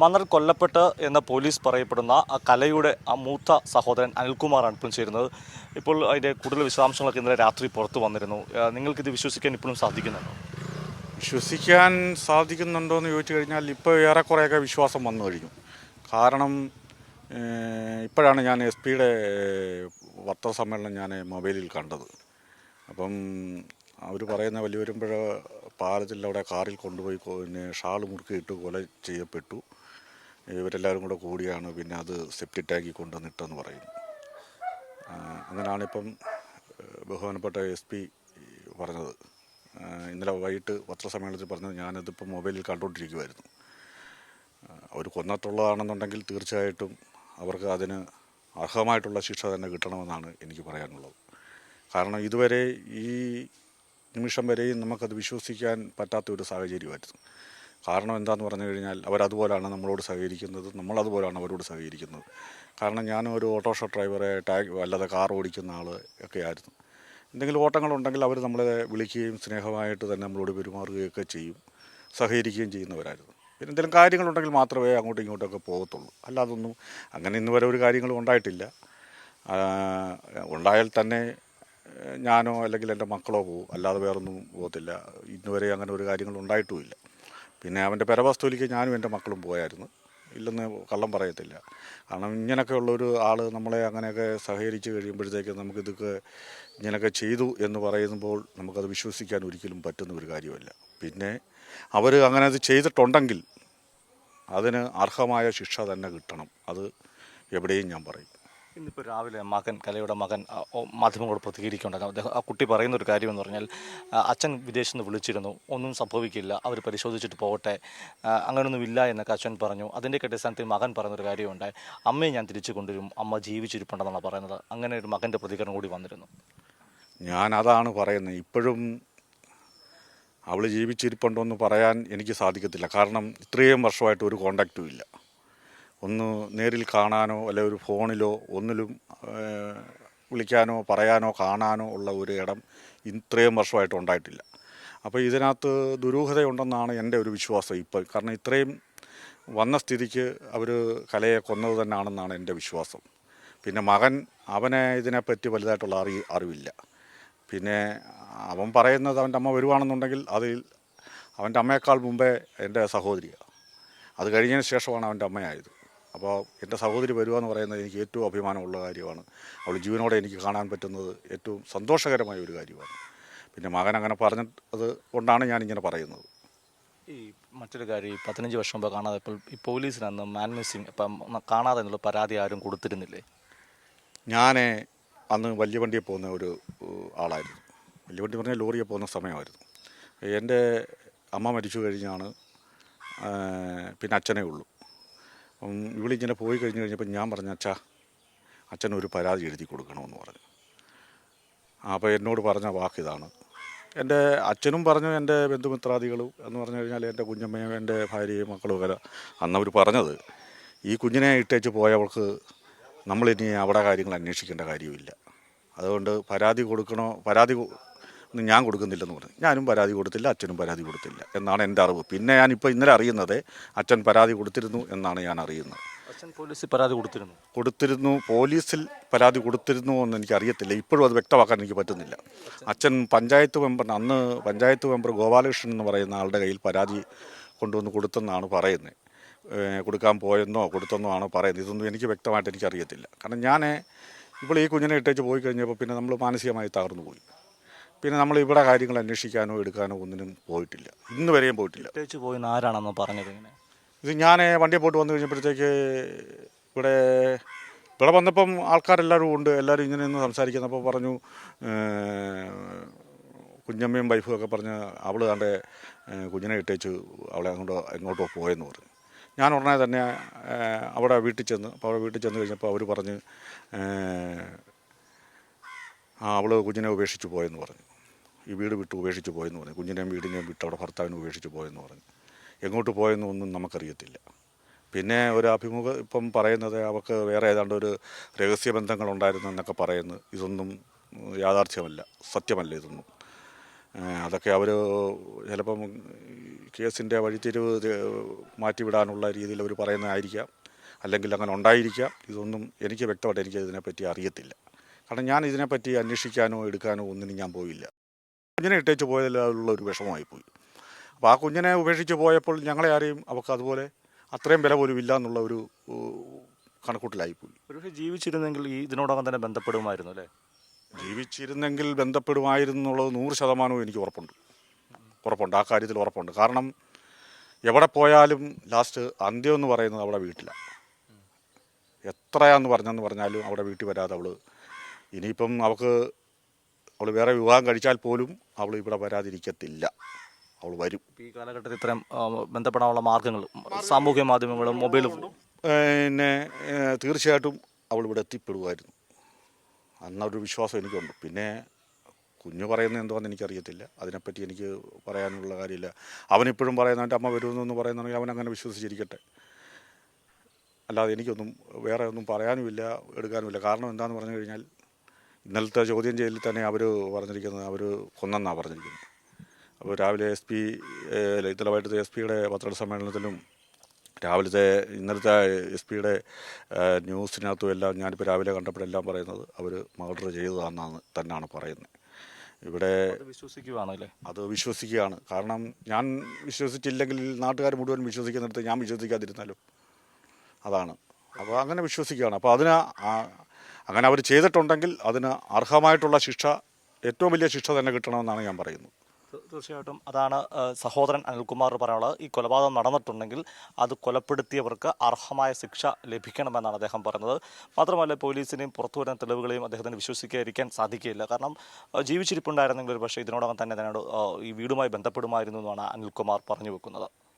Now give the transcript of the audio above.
മന്നർ കൊല്ലപ്പെട്ട് എന്ന് പോലീസ് പറയപ്പെടുന്ന കലയുടെ മൂത്ത സഹോദരൻ അനിൽകുമാറാണ് ഇപ്പം ചേരുന്നത്. ഇപ്പോൾ അതിൻ്റെ കൂടുതൽ വിശദാംശങ്ങളൊക്കെ ഇന്നലെ രാത്രി പുറത്തു വന്നിരുന്നു. നിങ്ങൾക്കിത് വിശ്വസിക്കാൻ ഇപ്പോഴും സാധിക്കുന്നുണ്ടോ? വിശ്വസിക്കാൻ സാധിക്കുന്നുണ്ടോ എന്ന് ചോദിച്ചു കഴിഞ്ഞാൽ ഇപ്പോൾ ഏറെക്കുറെയൊക്കെ വിശ്വാസം വന്നു കഴിഞ്ഞു. കാരണം ഇപ്പോഴാണ് ഞാൻ എസ് പിയുടെ പത്രസമ്മേളനം ഞാൻ മൊബൈലിൽ കണ്ടത്. അപ്പം അവർ പറയുന്ന വലിയ വരുമ്പോഴ പാലത്തിൽ അവിടെ കാറിൽ കൊണ്ടുപോയി പിന്നെ ഷാൾ മുറുക്കിയിട്ട് കൊല ചെയ്യപ്പെട്ടു. ഇവരെല്ലാവരും കൂടെ കൂടിയാണ് പിന്നെ അത് സെപ്റ്റി ടാങ്കിൽ കൊണ്ടുവന്നിട്ടെന്ന് പറയുന്നു. അങ്ങനെയാണിപ്പം ബഹുമാനപ്പെട്ട എസ് പി പറഞ്ഞത്. ഇന്നലെ വൈകിട്ട് പത്രസമ്മേളനത്തിൽ പറഞ്ഞത് ഞാനതിപ്പോൾ മൊബൈലിൽ കണ്ടുകൊണ്ടിരിക്കുമായിരുന്നു. അവർ കൊന്നിട്ടുള്ളതാണെന്നുണ്ടെങ്കിൽ തീർച്ചയായിട്ടും അവർക്ക് അതിന് അർഹമായിട്ടുള്ള ശിക്ഷ തന്നെ കിട്ടണമെന്നാണ് എനിക്ക് പറയാനുള്ളത്. കാരണം ഇതുവരെ ഈ നിമിഷം വരെയും നമുക്കത് വിശ്വസിക്കാൻ പറ്റാത്ത ഒരു സാഹചര്യമായിരുന്നു. കാരണം എന്താണെന്ന് പറഞ്ഞു കഴിഞ്ഞാൽ അവരതുപോലെയാണ് നമ്മളോട് സഹകരിക്കുന്നത്, നമ്മളതുപോലെയാണ് അവരോട് സഹകരിക്കുന്നത്. കാരണം ഞാനും ഒരു ഓട്ടോറിക്ഷ ഡ്രൈവറെ അല്ലാതെ കാർ ഓടിക്കുന്ന ആൾ ഒക്കെ ആയിരുന്നു. എന്തെങ്കിലും ഓട്ടങ്ങളുണ്ടെങ്കിൽ അവർ നമ്മളെ വിളിക്കുകയും സ്നേഹമായിട്ട് തന്നെ നമ്മളോട് പെരുമാറുകയൊക്കെ ചെയ്യും, സഹകരിക്കുകയും ചെയ്യുന്നവരായിരുന്നു. പിന്നെ എന്തെങ്കിലും കാര്യങ്ങളുണ്ടെങ്കിൽ മാത്രമേ അങ്ങോട്ടും ഇങ്ങോട്ടൊക്കെ പോകത്തുള്ളൂ. അല്ലാതൊന്നും അങ്ങനെ ഇന്ന് വരെ ഒരു കാര്യങ്ങളും ഉണ്ടായിട്ടില്ല. ഉണ്ടായാൽ തന്നെ ഞാനോ അല്ലെങ്കിൽ എൻ്റെ മക്കളോ പോകും, അല്ലാതെ വേറൊന്നും പോകത്തില്ല. ഇന്നുവരെ അങ്ങനെ ഒരു കാര്യങ്ങളും ഉണ്ടായിട്ടുമില്ല. പിന്നെ അവൻ്റെ പെരവസ്തുവിലേക്ക് ഞാനും എൻ്റെ മക്കളും പോയായിരുന്നു, ഇല്ലെന്ന് കള്ളം പറയത്തില്ല. കാരണം ഇങ്ങനെയൊക്കെ ഉള്ളൊരു ആൾ നമ്മളെ അങ്ങനെയൊക്കെ സഹകരിച്ച് കഴിയുമ്പോഴത്തേക്ക് നമുക്കിതൊക്കെ ഇങ്ങനെയൊക്കെ ചെയ്തു എന്ന് പറയുമ്പോൾ നമുക്കത് വിശ്വസിക്കാൻ ഒരിക്കലും പറ്റുന്ന ഒരു കാര്യമല്ല. പിന്നെ അവർ അങ്ങനെ അത് ചെയ്തിട്ടുണ്ടെങ്കിൽ അതിന് അർഹമായ ശിക്ഷ തന്നെ കിട്ടണം. അത് എവിടെയും ഞാൻ പറയും. ഇന്നിപ്പോൾ രാവിലെ കലയുടെ മകൻ മാധ്യമങ്ങളോട് പ്രതികരിക്കുന്നുണ്ടായിരുന്നു. അദ്ദേഹം ആ കുട്ടി പറയുന്ന ഒരു കാര്യമെന്ന് പറഞ്ഞാൽ അച്ഛൻ വിദേശത്ത് നിന്ന് വിളിച്ചിരുന്നു, ഒന്നും സംഭവിക്കില്ല, അവർ പരിശോധിച്ചിട്ട് പോകട്ടെ, അങ്ങനെയൊന്നും ഇല്ല എന്നൊക്കെ അച്ഛൻ പറഞ്ഞു. അതിൻ്റെയൊക്കെ അടിസ്ഥാനത്തിൽ മകൻ പറയുന്നൊരു കാര്യമുണ്ടായി, അമ്മയെ ഞാൻ തിരിച്ചു കൊണ്ടുവരും, അമ്മ ജീവിച്ചിരിപ്പുണ്ടെന്നാണ് പറയുന്നത്. അങ്ങനെ ഒരു മകൻ്റെ പ്രതികരണം കൂടി വന്നിരുന്നു. ഞാൻ അതാണ് പറയുന്നത്. ഇപ്പോഴും അവൾ ജീവിച്ചിരിപ്പുണ്ടോ എന്ന് പറയാൻ എനിക്ക് സാധിക്കത്തില്ല. കാരണം ഇത്രയും വർഷമായിട്ട് ഒരു കോണ്ടാക്റ്റും ഇല്ല. ഒന്ന് നേരിൽ കാണാനോ അല്ലെ ഒരു ഫോണിലോ ഒന്നിലും വിളിക്കാനോ പറയാനോ കാണാനോ ഉള്ള ഒരു ഇടം ഇത്രയും വർഷമായിട്ട് ഉണ്ടായിട്ടില്ല. അപ്പോൾ ഇതിനകത്ത് ദുരൂഹതയുണ്ടെന്നാണ് എൻ്റെ ഒരു വിശ്വാസം ഇപ്പോൾ. കാരണം ഇത്രയും വന്ന സ്ഥിതിക്ക് അവർ കലയെ കൊന്നത് തന്നെയാണെന്നാണ് എൻ്റെ വിശ്വാസം. പിന്നെ മകൻ അവനെ ഇതിനെപ്പറ്റി വലുതായിട്ടുള്ള അറിവില്ല. പിന്നെ അവൻ പറയുന്നത് അവൻ്റെ അമ്മ വരുവാണെന്നുണ്ടെങ്കിൽ അതിൽ അവൻ്റെ അമ്മയേക്കാൾ മുമ്പേ എൻ്റെ സഹോദരിയാണ്. അത് കഴിഞ്ഞതിന് ശേഷമാണ് അവൻ്റെ അമ്മയായത്. അപ്പോൾ എൻ്റെ സഹോദരി വരിക എന്ന് പറയുന്നത് എനിക്ക് ഏറ്റവും അഭിമാനമുള്ള കാര്യമാണ്. അവൾ ജീവനോടെ എനിക്ക് കാണാൻ പറ്റുന്നത് ഏറ്റവും സന്തോഷകരമായ ഒരു കാര്യമാണ്. പിന്നെ മകൻ അങ്ങനെ പറഞ്ഞത് കൊണ്ടാണ് ഞാനിങ്ങനെ പറയുന്നത്. ഈ മറ്റൊരു കാര്യം, ഈ 15 വർഷം മുമ്പ് കാണാതെ ഇപ്പോൾ ഈ പോലീസിനന്ന് മാൻ മിസ്സിങ് ഇപ്പം കാണാതെ എന്നുള്ള പരാതി ആരും കൊടുത്തിരുന്നില്ലേ? ഞാൻ അന്ന് വലിയ വണ്ടിയെ പോകുന്ന ഒരു ആളായിരുന്നു. വലിയ വണ്ടി പറഞ്ഞാൽ ലോറിയെ പോകുന്ന സമയമായിരുന്നു. എൻ്റെ അമ്മ മരിച്ചു കഴിഞ്ഞാണ് പിന്നെ അച്ഛനേ ഉള്ളൂ. ഇവളിങ്ങനെ പോയി കഴിഞ്ഞപ്പോൾ ഞാൻ പറഞ്ഞു, അച്ഛനൊരു പരാതി എഴുതി കൊടുക്കണമെന്ന് പറഞ്ഞു. അപ്പോൾ എന്നോട് പറഞ്ഞ വാക്കിതാണ്. എൻ്റെ അച്ഛനും പറഞ്ഞു, എൻ്റെ ബന്ധുമിത്രാദികളും എന്ന് പറഞ്ഞു കഴിഞ്ഞാൽ എൻ്റെ കുഞ്ഞമ്മയും എൻ്റെ ഭാര്യയും മക്കളും ഒക്കെ അന്നവർ പറഞ്ഞത്, ഈ കുഞ്ഞിനെ ഇട്ടേച്ച് പോയവൾക്ക് നമ്മളിനി അവിടെ കാര്യങ്ങൾ അന്വേഷിക്കേണ്ട കാര്യമില്ല, അതുകൊണ്ട് പരാതി കൊടുക്കണോ, പരാതി ഒന്നും ഞാൻ കൊടുക്കുന്നില്ലെന്ന് പറഞ്ഞു. ഞാനും പരാതി കൊടുത്തില്ല, അച്ഛനും പരാതി കൊടുത്തില്ല എന്നാണ് എൻ്റെ അറിവ്. പിന്നെ ഞാനിപ്പോൾ ഇന്നലെ അറിയുന്നത് അച്ഛൻ പരാതി കൊടുത്തിരുന്നു എന്നാണ് ഞാൻ അറിയുന്നത്. അച്ഛൻ പോലീസിൽ പരാതി കൊടുത്തിരുന്നു. പോലീസിൽ പരാതി കൊടുത്തിരുന്നു എന്ന് എനിക്കറിയത്തില്ല. ഇപ്പോഴും അത് വ്യക്തമാക്കാൻ എനിക്ക് പറ്റുന്നില്ല. അച്ഛൻ പഞ്ചായത്ത് മെമ്പർ ഗോപാലകൃഷ്ണൻ എന്ന് പറയുന്ന ആളുടെ കയ്യിൽ പരാതി കൊണ്ടുവന്ന് കൊടുത്തെന്നാണ് പറയുന്നത്. കൊടുക്കാൻ പോയെന്നോ കൊടുത്തെന്നോ ആണ് പറയുന്നത്. ഇതൊന്നും എനിക്ക് വ്യക്തമായിട്ട് എനിക്കറിയത്തില്ല. കാരണം ഞാൻ ഇപ്പോൾ ഈ കുഞ്ഞിനെ ഇട്ടേച്ച് പോയി കഴിഞ്ഞപ്പോൾ പിന്നെ നമ്മൾ മാനസികമായി തകർന്നു പോയി. പിന്നെ നമ്മൾ ഇവിടെ കാര്യങ്ങൾ അന്വേഷിക്കാനോ എടുക്കാനോ ഒന്നിനും പോയിട്ടില്ല, ഇന്ന് വരെയും പോയിട്ടില്ല. ഇട്ടേച്ച് പോയി ആരാണെന്ന് പറഞ്ഞത് ഇങ്ങനെ? ഇത് ഞാൻ വണ്ടിയെ പോയിട്ട് വന്നു കഴിഞ്ഞപ്പോഴത്തേക്ക് ഇവിടെ വന്നപ്പം ആൾക്കാരെല്ലാവരും ഉണ്ട്. എല്ലാവരും ഇങ്ങനെ ഒന്ന് സംസാരിക്കുന്നപ്പോൾ പറഞ്ഞു, കുഞ്ഞമ്മയും വൈഫും ഒക്കെ പറഞ്ഞ് അവൾ കണ്ട് കുഞ്ഞിനെ ഇട്ടേച്ച് അവളെ എങ്ങോട്ടോ പോയെന്ന് പറഞ്ഞു. ഞാൻ ഉടനെ തന്നെ അവിടെ വീട്ടിൽ ചെന്ന് കഴിഞ്ഞപ്പോൾ അവർ പറഞ്ഞ് അവൾ കുഞ്ഞിനെ ഉപേക്ഷിച്ച് പോയെന്ന് പറഞ്ഞു. ഈ വീട് വിട്ട് ഉപേക്ഷിച്ച് പോയെന്ന് പറഞ്ഞു. കുഞ്ഞിനെയും വീടിനെയും വിട്ട് അവിടെ ഭർത്താവിനെ ഉപേക്ഷിച്ച് പോയെന്ന് പറഞ്ഞു. എങ്ങോട്ട് പോയെന്നൊന്നും നമുക്കറിയത്തില്ല. പിന്നെ ഒരു ഇപ്പം പറയുന്നത് അവൾക്ക് വേറെ ഏതാണ്ട് ഒരു രഹസ്യബന്ധങ്ങളുണ്ടായിരുന്നു എന്നൊക്കെ പറയുന്നു. ഇതൊന്നും യാഥാർത്ഥ്യമല്ല, സത്യമല്ല ഇതൊന്നും. അതൊക്കെ അവർ ചിലപ്പം കേസിൻ്റെ വഴിത്തിരിവ് മാറ്റിവിടാനുള്ള രീതിയിൽ അവർ പറയുന്നതായിരിക്കാം, അല്ലെങ്കിൽ അങ്ങനെ ഉണ്ടായിരിക്കാം. ഇതൊന്നും എനിക്ക് വ്യക്തമായിട്ട് എനിക്ക് ഇതിനെപ്പറ്റി അറിയത്തില്ല. കാരണം ഞാൻ ഇതിനെപ്പറ്റി അന്വേഷിക്കാനോ എടുക്കാനോ ഒന്നിനും ഞാൻ പോയില്ല. കുഞ്ഞിനെ ഇട്ടേച്ച് പോയതിലുള്ള ഒരു വിഷമമായിപ്പോയി. അപ്പോൾ ആ കുഞ്ഞിനെ ഉപേക്ഷിച്ച് പോയപ്പോൾ ഞങ്ങളെ ആരെയും അവർക്ക് അതുപോലെ അത്രയും വില പോലും ഇല്ല എന്നുള്ള ഒരു കണക്കൂട്ടിലായിപ്പോയി. ഒരുപക്ഷെ ജീവിച്ചിരുന്നെങ്കിൽ ഈ ഇതിനോടകം തന്നെ ബന്ധപ്പെടുമായിരുന്നു അല്ലേ? ജീവിച്ചിരുന്നെങ്കിൽ ബന്ധപ്പെടുമായിരുന്നു എന്നുള്ളത് 100% എനിക്ക് ഉറപ്പുണ്ട്. ആ കാര്യത്തിൽ ഉറപ്പുണ്ട്. കാരണം എവിടെ പോയാലും ലാസ്റ്റ് അന്ത്യം എന്ന് പറയുന്നത് അവിടെ വീട്ടിലാണ്. എത്രയാന്ന് പറഞ്ഞാലും അവിടെ വീട്ടിൽ വരാതെ അവൾ ഇനിയിപ്പം അവൾ വേറെ വിവാഹം കഴിച്ചാൽ പോലും അവൾ ഇവിടെ വരാതിരിക്കത്തില്ല. അവൾ വരും. ഈ കാലഘട്ടത്തിൽ ഇത്തരം ബന്ധപ്പെടാനുള്ള മാർഗങ്ങൾ സാമൂഹ്യ മാധ്യമങ്ങളും മൊബൈലും പിന്നെ തീർച്ചയായിട്ടും അവൾ ഇവിടെ എത്തിപ്പെടുമായിരുന്നു എന്നൊരു വിശ്വാസം എനിക്കുണ്ട്. പിന്നെ കുഞ്ഞ് പറയുന്നത് എന്തുവാന്ന് എനിക്കറിയത്തില്ല. അതിനെപ്പറ്റി എനിക്ക് പറയാനുള്ള കാര്യമില്ല. അവനിപ്പോഴും പറയുന്നതിൻ്റെ അമ്മ വരുമെന്നൊന്ന് പറയുന്നുണ്ടെങ്കിൽ അവനങ്ങനെ വിശ്വസിച്ചിരിക്കട്ടെ. അല്ലാതെ എനിക്കൊന്നും വേറെ ഒന്നും പറയാനുമില്ല, എടുക്കാനുമില്ല. കാരണം എന്താണെന്ന് പറഞ്ഞു കഴിഞ്ഞാൽ ഇന്നലത്തെ ചോദ്യം ചെയ്യലിൽ തന്നെ അവർ പറഞ്ഞിരിക്കുന്നത് അവർ കൊന്നെന്നാണ് പറഞ്ഞിരിക്കുന്നത്. അപ്പോൾ രാവിലെ ഇന്നലെ വൈകിട്ടത്തെ SP യുടെ പത്രസമ്മേളനത്തിലും സമ്മേളനത്തിലും ഇന്നലത്തെ SP യുടെ ന്യൂസിനകത്തും എല്ലാം ഞാനിപ്പോൾ രാവിലെ കണ്ടപ്പോഴെല്ലാം പറയുന്നത് അവർ മർഡർ ചെയ്തതാണെന്നാണ് തന്നെയാണ് പറയുന്നത്. ഇവിടെ വിശ്വസിക്കുകയാണല്ലേ? അത് വിശ്വസിക്കുകയാണ്. കാരണം ഞാൻ വിശ്വസിച്ചില്ലെങ്കിൽ നാട്ടുകാർ മുഴുവൻ വിശ്വസിക്കുന്നിടത്ത് ഞാൻ വിശ്വസിക്കാതിരുന്നാലോ? അതാണ്. അപ്പോൾ അങ്ങനെ വിശ്വസിക്കുകയാണ്. അപ്പോൾ അങ്ങനെ അവർ ചെയ്തിട്ടുണ്ടെങ്കിൽ അതിന് അർഹമായിട്ടുള്ള ശിക്ഷ, ഏറ്റവും വലിയ ശിക്ഷ തന്നെ കിട്ടണമെന്നാണ് ഞാൻ പറയുന്നത്. തീർച്ചയായിട്ടും അതാണ് സഹോദരൻ അനിൽകുമാർ പറയാനുള്ളത്. ഈ കൊലപാതകം നടന്നിട്ടുണ്ടെങ്കിൽ അത് കൊലപ്പെടുത്തിയവർക്ക് അർഹമായ ശിക്ഷ ലഭിക്കണമെന്നാണ് അദ്ദേഹം പറയുന്നത്. മാത്രമല്ല പോലീസിനെയും പുറത്തു വരുന്ന തെളിവുകളെയും അദ്ദേഹത്തിന് വിശ്വസിക്കാതിരിക്കാൻ സാധിക്കുകയില്ല. കാരണം ജീവിച്ചിരിപ്പുണ്ടായിരുന്നെങ്കിൽ ഒരു പക്ഷേ ഇതിനോടകം തന്നെ ഈ വീടുമായി ബന്ധപ്പെടുമായിരുന്നു എന്നാണ് അനിൽകുമാർ പറഞ്ഞു വെക്കുന്നത്.